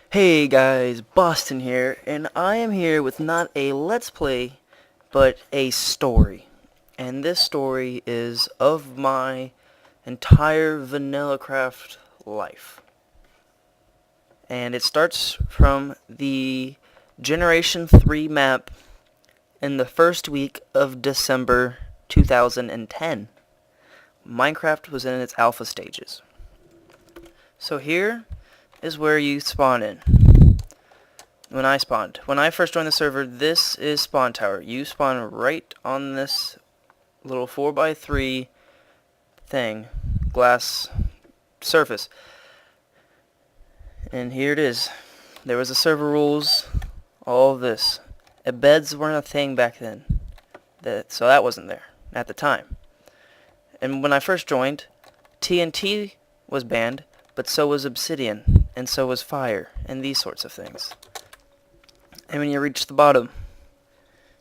Hey guys, Boston here, and I am here with not a Let's Play, but a story. And this story is of my entire VanillaCraft life. And it starts from the Generation 3 map in the first week of December 2010. Minecraft was in its alpha stages. So here is where you spawn in. When I spawned. When I first joined the server, this is spawn tower. You spawn right on this little 4x3 thing, glass surface. And here it is. There was the server rules, all of this. Beds weren't a thing back then. So that wasn't there at the time. And when I first joined, TNT was banned, but so was obsidian, and so was fire, and these sorts of things. And when you reached the bottom,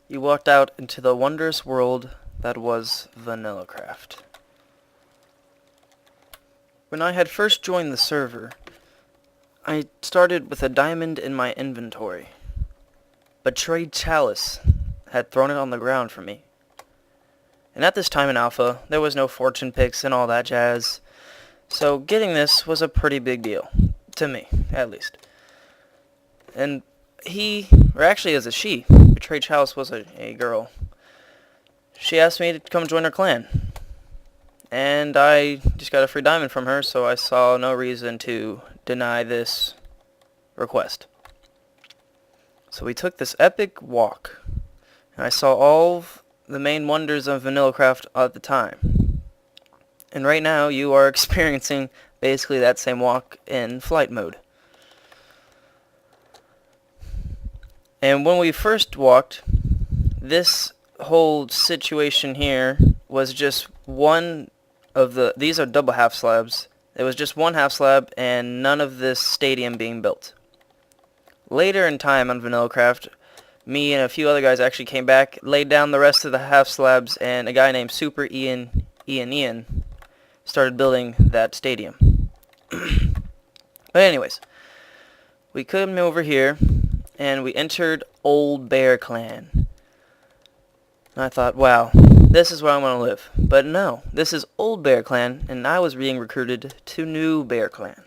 you walked out into the wondrous world that was VanillaCraft. When I had first joined the server, I started with a diamond in my inventory. But Trade Chalice had thrown it on the ground for me. And at this time in Alpha, there was no fortune picks and all that jazz. So getting this was a pretty big deal. To me, at least. And he, or actually as a she, Betrayed Chalice was a girl. She asked me to come join her clan. And I just got a free diamond from her, so I saw no reason to deny this request. So we took this epic walk, and I saw all of the main wonders of VanillaCraft at the time. And right now, you are experiencing basically that same walk in flight mode. And when we first walked, this whole situation here was just one of the... These are double half slabs. It was just one half slab and none of this stadium being built. Later in time on VanillaCraft, me and a few other guys actually came back, laid down the rest of the half slabs, and a guy named Super Ian started building that stadium. But anyways, we came over here, and we entered Old Bear Clan. And I thought, wow, this is where I want to live. But no, this is Old Bear Clan, and I was being recruited to New Bear Clan.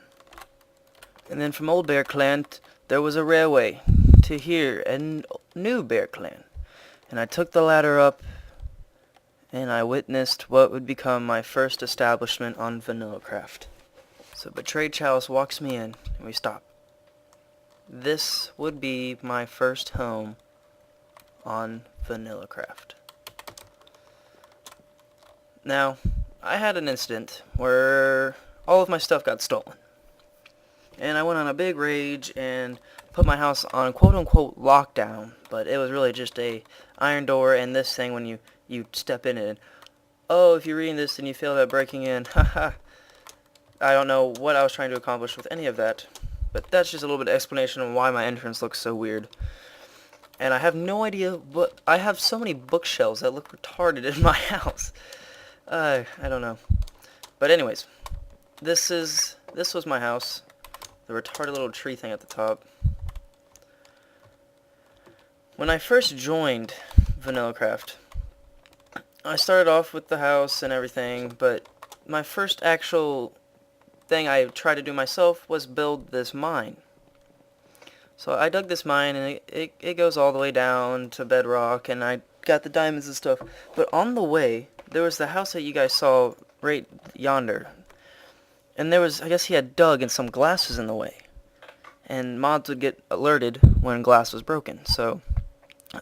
And then from Old Bear Clan, there was a railway to here, and New Bear Clan. And I took the ladder up, and I witnessed what would become my first establishment on VanillaCraft. So Betrayed Chalice walks me in, and we stop. This would be my first home on VanillaCraft. Now, I had an incident where all of my stuff got stolen. And I went on a big rage and put my house on quote-unquote lockdown, but it was really just a iron door and this thing when you step in it. And, oh, if you're reading this and you failed at breaking in, haha. I don't know what I was trying to accomplish with any of that. But that's just a little bit of explanation on why my entrance looks so weird. And I have no idea what... I have so many bookshelves that look retarded in my house. I don't know. But anyways, this was my house. The retarded little tree thing at the top. When I first joined VanillaCraft, I started off with the house and everything, but my first actual thing I tried to do myself was build this mine. So I dug this mine, and it goes all the way down to bedrock, and I got the diamonds and stuff. But on the way, there was the house that you guys saw right yonder. And there was, I guess he had dug and some glass was in the way. And mods would get alerted when glass was broken. So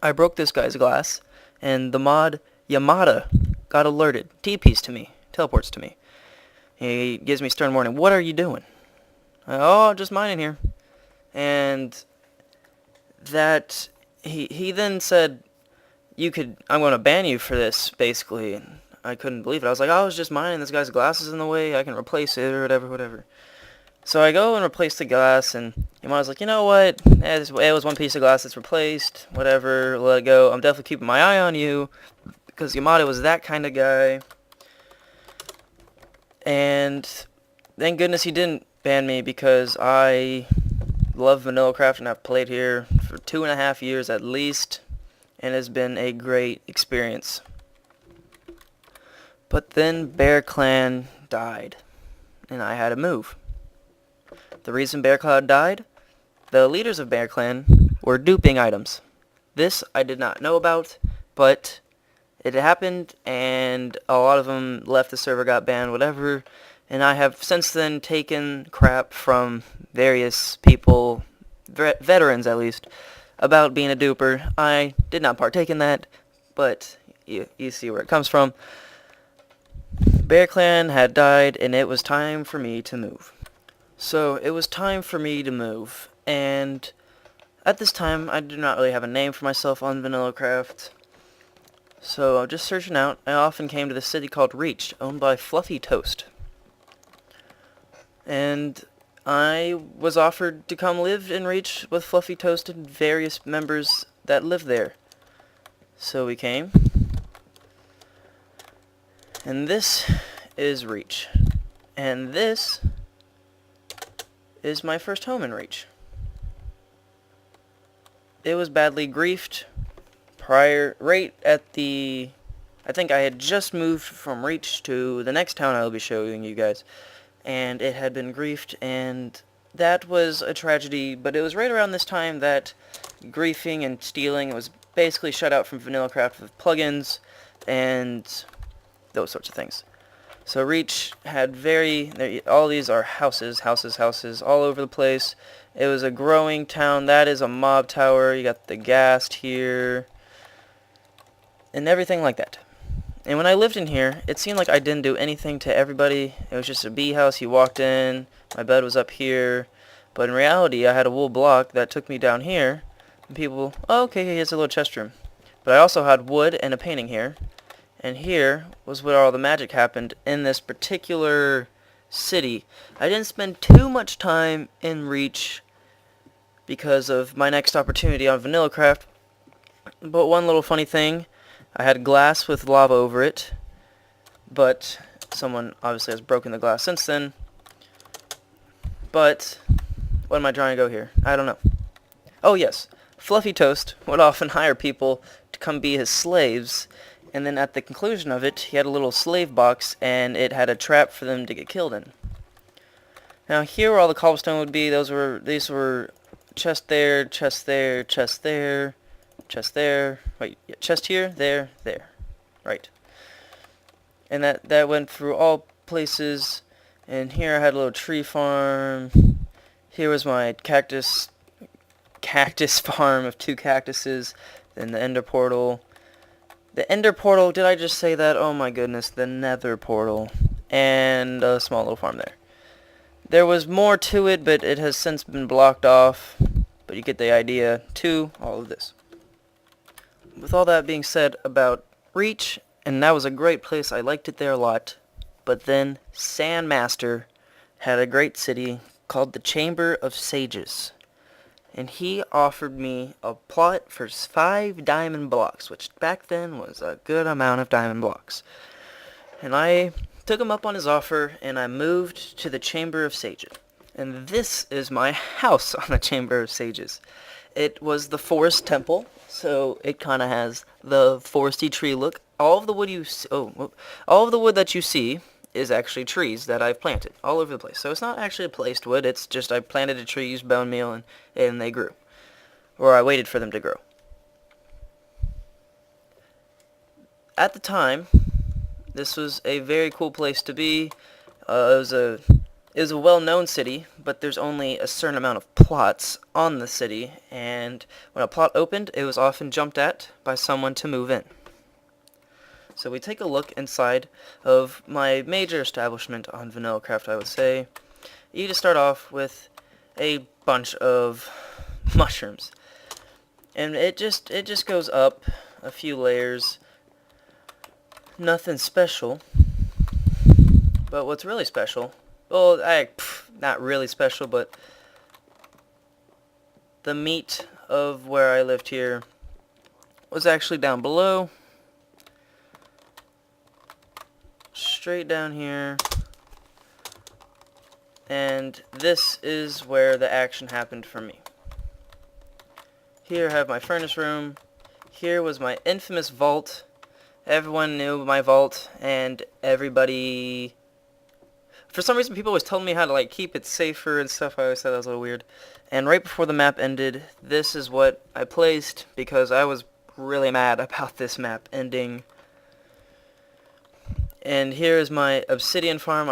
I broke this guy's glass, and the mod Yamada got alerted. TPs to me, teleports to me. He gives me stern warning. What are you doing? Oh, just mining here. And that he then said, I'm going to ban you for this, basically. And I couldn't believe it. I was like, oh, I was just mining. This guy's glass is in the way. I can replace it or whatever. So I go and replace the glass, and Yamada's like, you know what? It was one piece of glass that's replaced. Whatever, let it go. I'm definitely keeping my eye on you, because Yamada was that kind of guy. And thank goodness he didn't ban me, because I love VanillaCraft, and I've played here for 2.5 years at least, and it's been a great experience. But then Bear Clan died, and I had to move. The reason Bear Clan died? The leaders of Bear Clan were duping items. This I did not know about, but it happened, and a lot of them left the server, got banned, whatever, and I have since then taken crap from various people, veterans at least, about being a duper. I did not partake in that, but you see where it comes from. Bear Clan had died, and it was time for me to move. So it was time for me to move, and at this time I did not really have a name for myself on VanillaCraft. So just searching out, I often came to this city called Reach, owned by Fluffy Toast. And I was offered to come live in Reach with Fluffy Toast and various members that live there. So we came. And this is Reach. And this is my first home in Reach. It was badly griefed. Right at the, I think I had just moved from Reach to the next town I will be showing you guys, and it had been griefed, and that was a tragedy. But it was right around this time that griefing and stealing was basically shut out from VanillaCraft with plugins and those sorts of things. So Reach had all these are houses all over the place. It was a growing town. That is a mob tower. You got the ghast here and everything like that. And when I lived in here, it seemed like I didn't do anything to everybody. It was just a bee house. You walked in, my bed was up here, but in reality I had a wool block that took me down here, and people, oh, okay, here's a little chest room. But I also had wood and a painting here, and here was where all the magic happened in this particular city. I didn't spend too much time in Reach because of my next opportunity on VanillaCraft, but one little funny thing, I had glass with lava over it, but someone obviously has broken the glass since then. But what am I trying to go here? I don't know. Oh yes, Fluffy Toast would often hire people to come be his slaves, and then at the conclusion of it, he had a little slave box, and it had a trap for them to get killed in. Now here where all the cobblestone would be, these were chest there, chest there, chest there, chest there, wait, yeah, chest here, there, right. And that went through all places, and here I had a little tree farm. Here was my cactus farm of 2 cactuses, then the ender portal. The ender portal, did I just say that? Oh my goodness, the nether portal, and a small little farm there. There was more to it, but it has since been blocked off, but you get the idea to all of this. With all that being said about Reach, and that was a great place, I liked it there a lot, but then Sandmaster had a great city called the Chamber of Sages, and he offered me a plot for 5 diamond blocks, which back then was a good amount of diamond blocks. And I took him up on his offer, and I moved to the Chamber of Sages. And this is my house on the Chamber of Sages. It was the forest temple, so it kind of has the foresty tree look. All of the wood that you see is actually trees that I've planted all over the place. So it's not actually a placed wood. It's just I planted a tree, used bone meal, and they grew, or I waited for them to grow. At the time, this was a very cool place to be. It was a well-known city, but there's only a certain amount of plots on the city, and when a plot opened, it was often jumped at by someone to move in. So we take a look inside of my major establishment on VanillaCraft, I would say. You just start off with a bunch of mushrooms, and it just goes up a few layers. Nothing special, but what's really special, well, not really special, but the meat of where I lived here was actually down below, straight down here, and this is where the action happened for me. Here I have my furnace room. Here was my infamous vault. Everyone knew my vault, and everybody... For some reason, people always told me how to like keep it safer and stuff. I always thought that was a little weird. And right before the map ended, this is what I placed because I was really mad about this map ending. And here is my obsidian farm.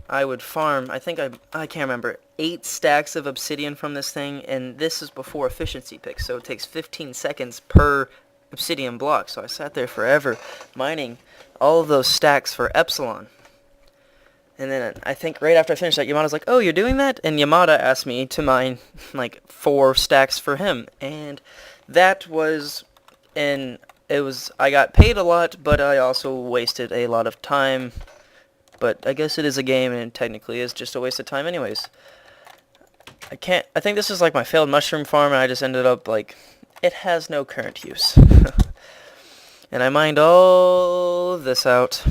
I would farm, I can't remember, 8 stacks of obsidian from this thing, and this is before efficiency picks, so it takes 15 seconds per obsidian block. So I sat there forever mining all of those stacks for Epsilon. And then I think right after I finished that, Yamada's like, "Oh, you're doing that?" And Yamada asked me to mine like 4 stacks for him. And that was, I got paid a lot, but I also wasted a lot of time. But I guess it is a game, and it technically is just a waste of time anyways. I think this is like my failed mushroom farm, and I just ended up like, it has no current use. And I mined all of this out.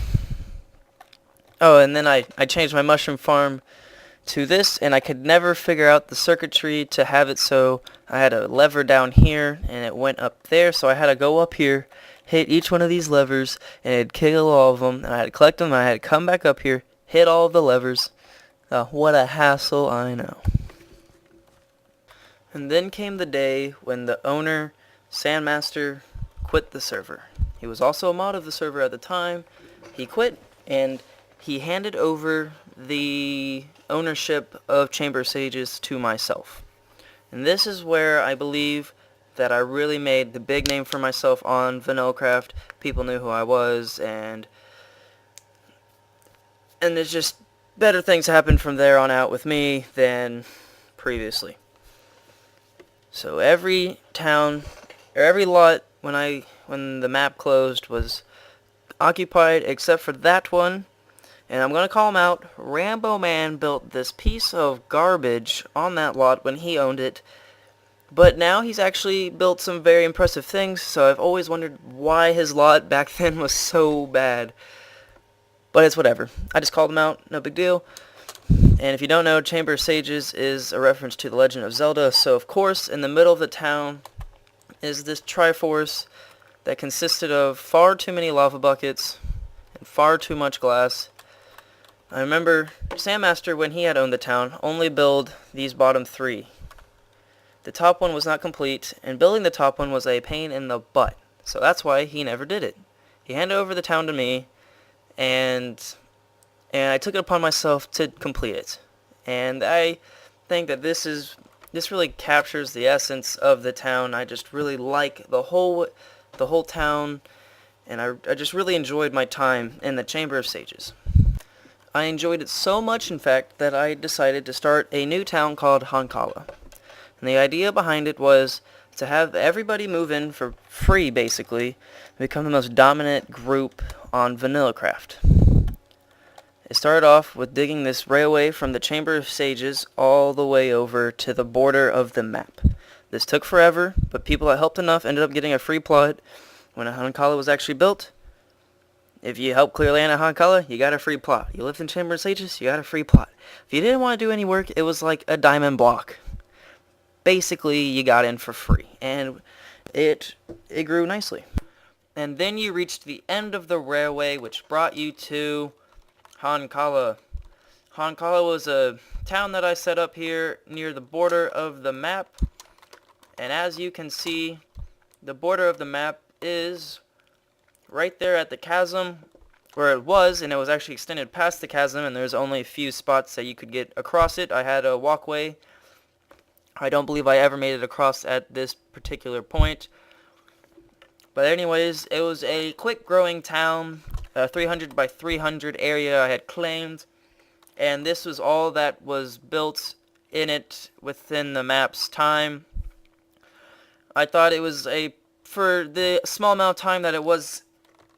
Oh, and then I changed my mushroom farm to this, and I could never figure out the circuitry to have it so I had a lever down here, and it went up there, so I had to go up here, hit each one of these levers, and it'd kill all of them, and I had to collect them, and I had to come back up here, hit all of the levers. What a hassle, I know. And then came the day when the owner, Sandmaster, quit the server. He was also a mod of the server at the time. He quit, and he handed over the ownership of Chamber of Sages to myself. And this is where I believe that I really made the big name for myself on VanillaCraft. People knew who I was, and it's just better things happened from there on out with me than previously. So every town, or every lot when the map closed was occupied except for that one. And I'm going to call him out. Rambo Man built this piece of garbage on that lot when he owned it. But now he's actually built some very impressive things, so I've always wondered why his lot back then was so bad. But it's whatever. I just called him out. No big deal. And if you don't know, Chamber of Sages is a reference to The Legend of Zelda. So, of course, in the middle of the town is this Triforce that consisted of far too many lava buckets and far too much glass. I remember Sandmaster, when he had owned the town, only built these bottom 3. The top one was not complete, and building the top one was a pain in the butt. So that's why he never did it. He handed over the town to me, and I took it upon myself to complete it. And I think that this really captures the essence of the town. I just really like the whole town, and I just really enjoyed my time in the Chamber of Sages. I enjoyed it so much, in fact, that I decided to start a new town called Hankala. And the idea behind it was to have everybody move in for free, basically, and become the most dominant group on VanillaCraft. It started off with digging this railway from the Chamber of Sages all the way over to the border of the map. This took forever, but people that helped enough ended up getting a free plot when Hankala was actually built. If you helped clear land at Hankala, you got a free plot. You lived in Chamber of Sages, you got a free plot. If you didn't want to do any work, it was like a diamond block. Basically, you got in for free, and it grew nicely. And then you reached the end of the railway, which brought you to Hankala. Hankala was a town that I set up here near the border of the map. And as you can see, the border of the map is right there at the chasm where it was, and it was actually extended past the chasm, and there's only a few spots that you could get across it. I had a walkway. I don't believe I ever made it across at this particular point. But anyways, it was a quick growing town, a 300 by 300 area I had claimed, and this was all that was built in it within the map's time. I thought it was for the small amount of time that it was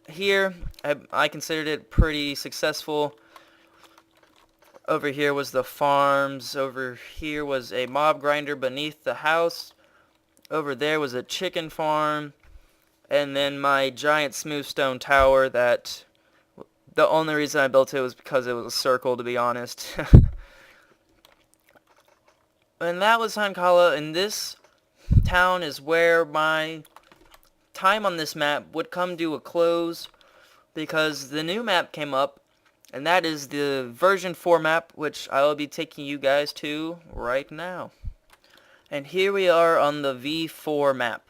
here, I considered it pretty successful. Over here was the farms. Over here was a mob grinder beneath the house. Over there was a chicken farm. And then my giant smooth stone tower that the only reason I built it was because it was a circle, to be honest. And that was Hankala, and this town is where my time on this map would come to a close because the new map came up, and that is the version 4 map, which I will be taking you guys to right now. And here we are on the V4 map.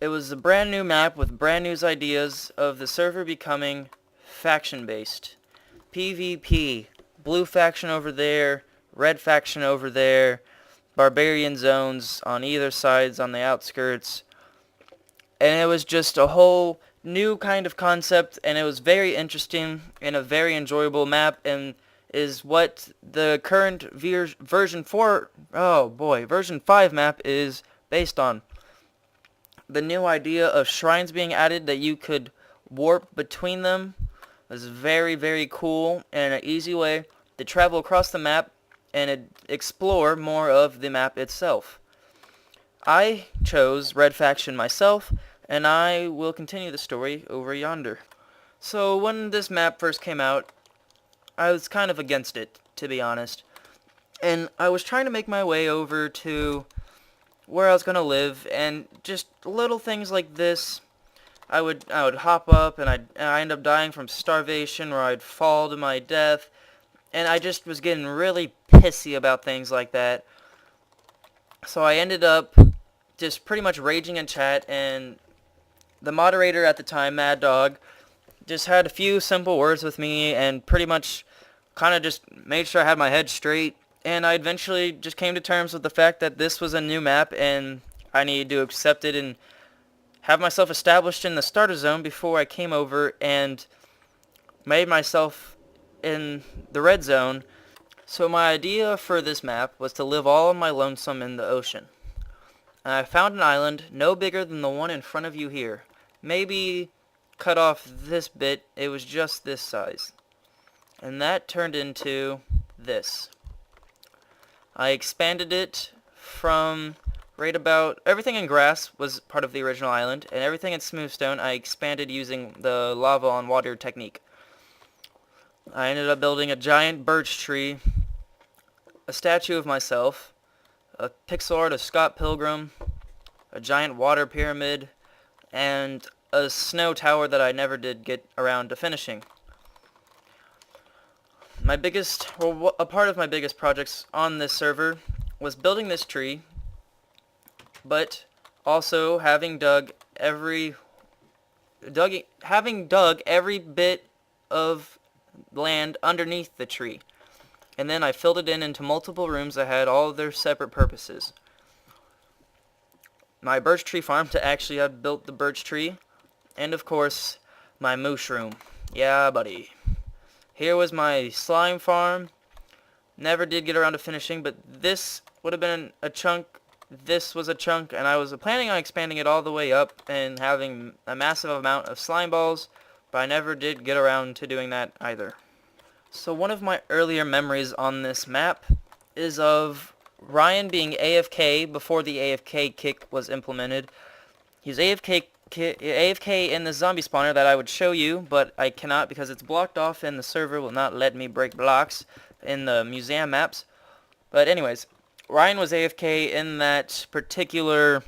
It was a brand new map with brand new ideas of the server becoming faction based. PvP, blue faction over there, red faction over there, barbarian zones on either sides on the outskirts. And it was just a whole new kind of concept, and it was very interesting and a very enjoyable map, and is what the current version 4, version 5 map is based on. The new idea of shrines being added that you could warp between them was very, very cool and an easy way to travel across the map and explore more of the map itself. I chose Red Faction myself, and I will continue the story over yonder. So when this map first came out, I was kind of against it, to be honest. And I was trying to make my way over to where I was going to live, and just little things like this. I would hop up, and I'd end up dying from starvation, or I'd fall to my death, and I just was getting really pissy about things like that. So I ended up just pretty much raging in chat, and the moderator at the time, Mad Dog, just had a few simple words with me, and pretty much kind of just made sure I had my head straight. And I eventually just came to terms with the fact that this was a new map, and I needed to accept it and have myself established in the starter zone before I came over and made myself in the red zone. So my idea for this map was to live all on my lonesome in the ocean. And I found an island no bigger than the one in front of you here. Maybe cut off this bit, it was just this size. And that turned into this. I expanded it from right about, everything in grass was part of the original island, and everything in smoothstone I expanded using the lava on water technique. I ended up building a giant birch tree, a statue of myself, a pixel art of Scott Pilgrim, a giant water pyramid, and a snow tower that I never did get around to finishing. A part of my biggest projects on this server was building this tree, but also having dug every bit of land underneath the tree. And then I filled it into multiple rooms that had all of their separate purposes. My birch tree farm to actually have built the birch tree, and of course, my mushroom. Yeah, buddy. Here was my slime farm. Never did get around to finishing, but this would have been a chunk. This was a chunk, and I was planning on expanding it all the way up and having a massive amount of slime balls, but I never did get around to doing that either. So one of my earlier memories on this map is of Ryan being AFK before the AFK kick was implemented. He was AFK in the zombie spawner that I would show you, but I cannot because it's blocked off and the server will not let me break blocks in the museum maps. But anyways, Ryan was AFK in that particular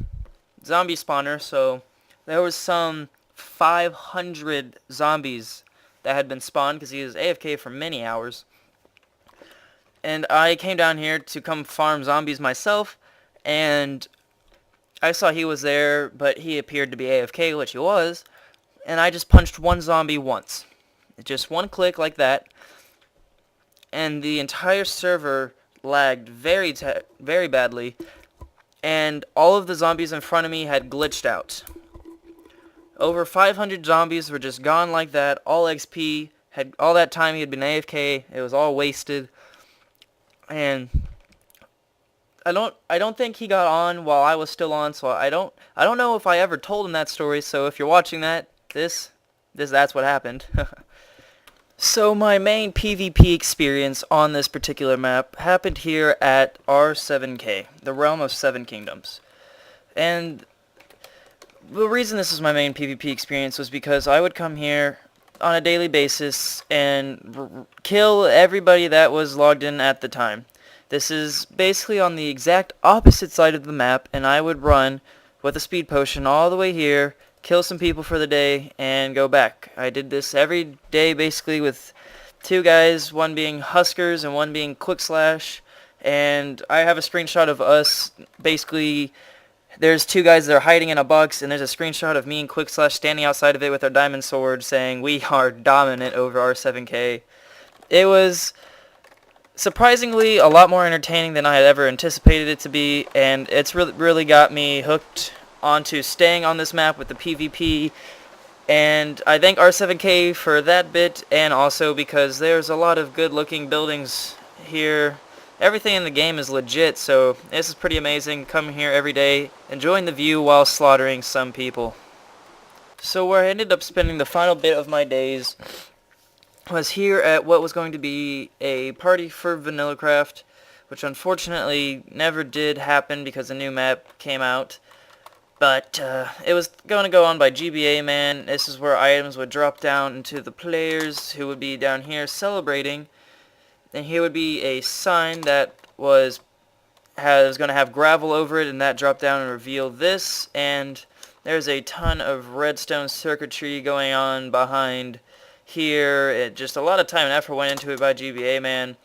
zombie spawner, so there was some 500 zombies that had been spawned because he was AFK for many hours. And I came down here to come farm zombies myself, and I saw he was there, but he appeared to be AFK, which he was, and I just punched one zombie once. Just one click like that, and the entire server lagged very badly, and all of the zombies in front of me had glitched out. Over 500 zombies were just gone like that. All XP, all that time he had been AFK, it was all wasted. And I don't think he got on while I was still on, so I don't know if I ever told him that story. So if you're watching that, that's what happened. So my main PvP experience on this particular map happened here at R7K, the Realm of Seven Kingdoms. And the reason this is my main PvP experience was because I would come here on a daily basis and kill everybody that was logged in at the time. This is basically on the exact opposite side of the map, and I would run with a speed potion all the way here, kill some people for the day, and go back. I did this every day basically with two guys, one being Huskers and one being Quick Slash, and I have a screenshot of us basically. There's two guys that are hiding in a box, and there's a screenshot of me and Quick Slash standing outside of it with our diamond sword saying we are dominant over R7K. It was surprisingly a lot more entertaining than I had ever anticipated it to be, and it's really got me hooked onto staying on this map with the PvP, and I thank R7K for that bit, and also because there's a lot of good looking buildings here. Everything in the game is legit, so this is pretty amazing. Coming here every day, enjoying the view while slaughtering some people. So where I ended up spending the final bit of my days was here at what was going to be a party for VanillaCraft, which unfortunately never did happen because the new map came out. But it was going to go on by GBA Man. This is where items would drop down into the players who would be down here celebrating. And here would be a sign that was going to have gravel over it, and that dropped down and revealed this. And there's a ton of redstone circuitry going on behind here. Just a lot of time and effort went into it by GBA Man,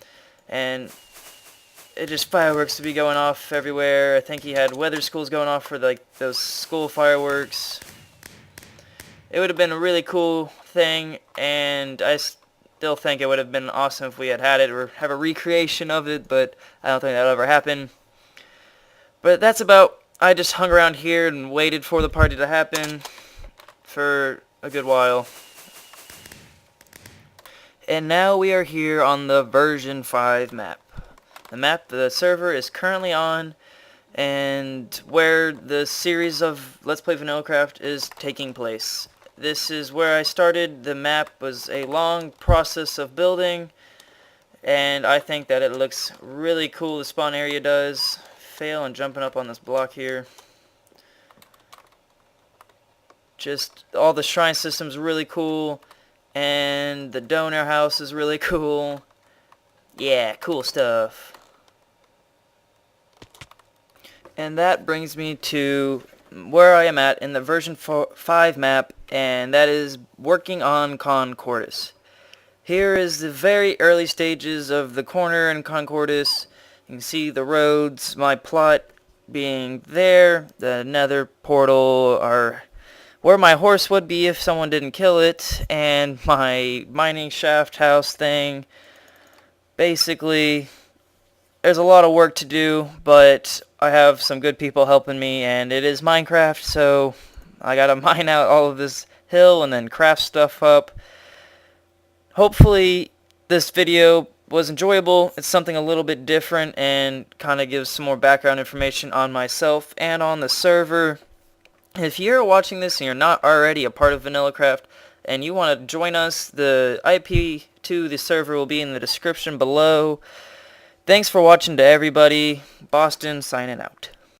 and it just fireworks to be going off everywhere. I think he had weather schools going off for like those school fireworks. It would have been a really cool thing, and I still think it would have been awesome if we had it or have a recreation of it, but I don't think that'll ever happen. But that's about, I just hung around here and waited for the party to happen for a good while. And now we are here on the version 5 map. The map the server is currently on, and where the series of Let's Play VanillaCraft is taking place. This is where I started. The map was a long process of building, and I think that it looks really cool. The spawn area does. Fail and jumping up on this block here. Just all the shrine system's really cool, and the donor house is really cool. Yeah, cool stuff. And that brings me to where I am at in the version 5 map, and that is working on Concordus. Here is the very early stages of the corner in Concordus. You can see the roads, my plot being there, the nether portal, or where my horse would be if someone didn't kill it, and my mining shaft house thing. Basically, there's a lot of work to do, but I have some good people helping me, and it is Minecraft, so I gotta mine out all of this hill and then craft stuff up. Hopefully this video was enjoyable. It's something a little bit different and kind of gives some more background information on myself and on the server. If you're watching this and you're not already a part of VanillaCraft and you want to join us, the IP to the server will be in the description below. Thanks for watching to everybody. Boston signing out.